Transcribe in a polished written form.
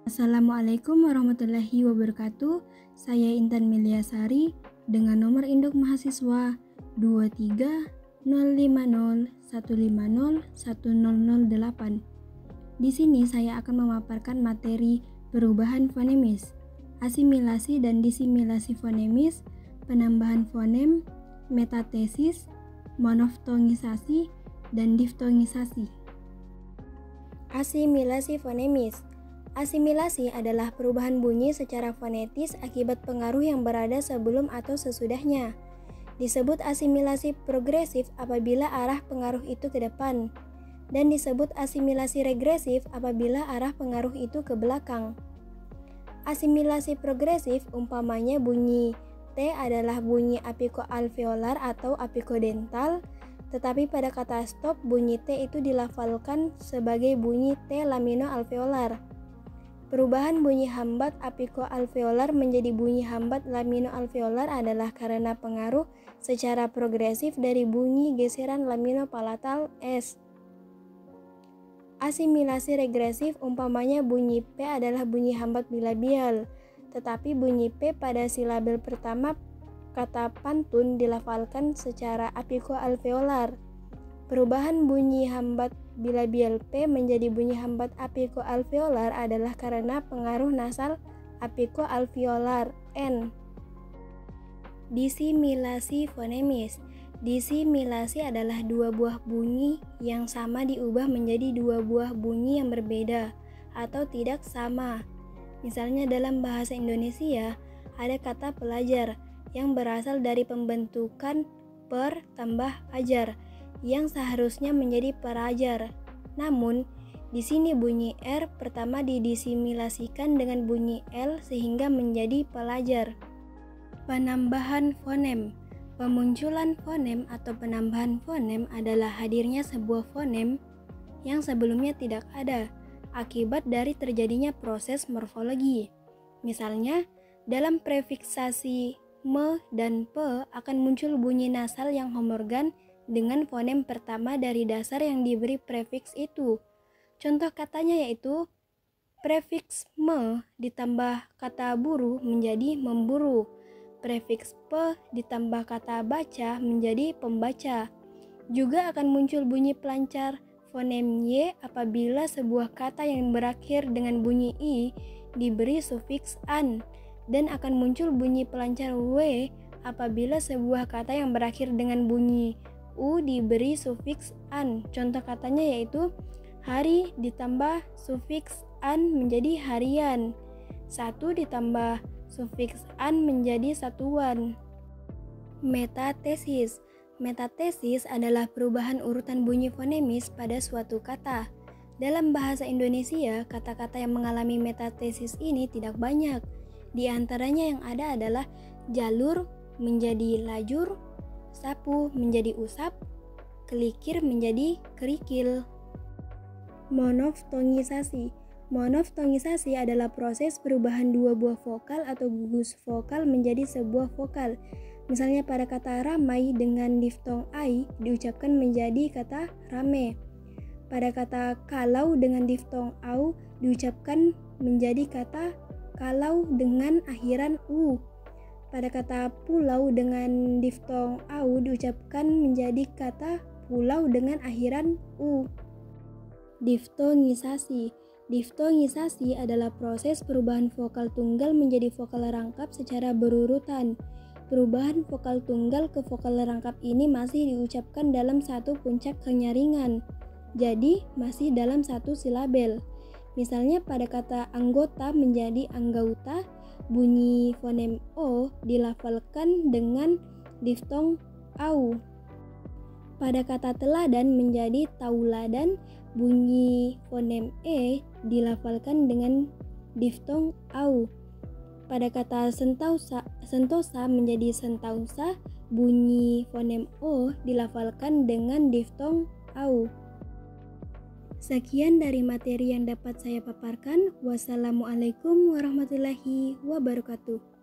Assalamualaikum warahmatullahi wabarakatuh. Saya Intan Miliasari dengan nomor induk mahasiswa 2305015010008. Di sini saya akan memaparkan materi perubahan fonemis, asimilasi dan disimilasi fonemis, penambahan fonem, metatesis, monoftongisasi, dan diftongisasi. Asimilasi fonemis. Asimilasi adalah perubahan bunyi secara fonetis akibat pengaruh yang berada sebelum atau sesudahnya. Disebut asimilasi progresif apabila arah pengaruh itu ke depan, dan disebut asimilasi regresif apabila arah pengaruh itu ke belakang. Asimilasi progresif umpamanya bunyi T adalah bunyi apikoalveolar atau apikodental, tetapi pada kata stop bunyi T itu dilafalkan sebagai bunyi T laminoalveolar. Perubahan bunyi hambat apikoalveolar menjadi bunyi hambat laminoalveolar adalah karena pengaruh secara progresif dari bunyi geseran laminopalatal S. Asimilasi regresif umpamanya bunyi P adalah bunyi hambat bilabial, tetapi bunyi P pada silabel pertama kata pantun dilafalkan secara apikoalveolar. Perubahan bunyi hambat bilabial P menjadi bunyi hambat apikoalveolar adalah karena pengaruh nasal apikoalveolar N. Disimilasi fonemis. Disimilasi adalah dua buah bunyi yang sama diubah menjadi dua buah bunyi yang berbeda atau tidak sama. Misalnya dalam bahasa Indonesia ada kata pelajar yang berasal dari pembentukan per tambah ajar yang seharusnya menjadi perajar. Namun, di sini bunyi R pertama didisimilasikan dengan bunyi L sehingga menjadi pelajar. Penambahan fonem. Pemunculan fonem atau penambahan fonem adalah hadirnya sebuah fonem yang sebelumnya tidak ada akibat dari terjadinya proses morfologi. Misalnya, dalam prefiksasi me dan pe akan muncul bunyi nasal yang homorgan dengan fonem pertama dari dasar yang diberi prefiks itu. Contoh katanya yaitu prefiks me ditambah kata buru menjadi memburu, prefiks pe ditambah kata baca menjadi pembaca. Juga akan muncul bunyi pelancar fonem y apabila sebuah kata yang berakhir dengan bunyi i diberi sufiks an, dan akan muncul bunyi pelancar w apabila sebuah kata yang berakhir dengan bunyi u diberi sufiks an. Contoh katanya yaitu hari ditambah sufiks an menjadi harian, satu ditambah sufiks an menjadi satuan. Metatesis. Metatesis adalah perubahan urutan bunyi fonemis pada suatu kata. Dalam bahasa Indonesia, kata-kata yang mengalami metatesis ini tidak banyak. Di antaranya yang ada adalah jalur menjadi lajur, sapu menjadi usap, kelikir menjadi kerikil. Monoftongisasi. Monoftongisasi adalah proses perubahan dua buah vokal atau gugus vokal menjadi sebuah vokal. Misalnya pada kata ramai dengan diftong ai diucapkan menjadi kata rame. Pada kata kalau dengan diftong au diucapkan menjadi kata kalau dengan akhiran u. Pada kata pulau dengan diftong au diucapkan menjadi kata pulau dengan akhiran u. Diftongisasi. Diftongisasi adalah proses perubahan vokal tunggal menjadi vokal rangkap secara berurutan. Perubahan vokal tunggal ke vokal rangkap ini masih diucapkan dalam satu puncak kenyaringan, jadi masih dalam satu silabel. Misalnya pada kata anggota menjadi anggauta, bunyi fonem o dilafalkan dengan diftong au. Pada kata teladan menjadi tauladan, bunyi fonem e dilafalkan dengan diftong au. Pada kata sentosa menjadi sentausa, bunyi fonem o dilafalkan dengan diftong au. Sekian dari materi yang dapat saya paparkan. Wassalamualaikum warahmatullahi wabarakatuh.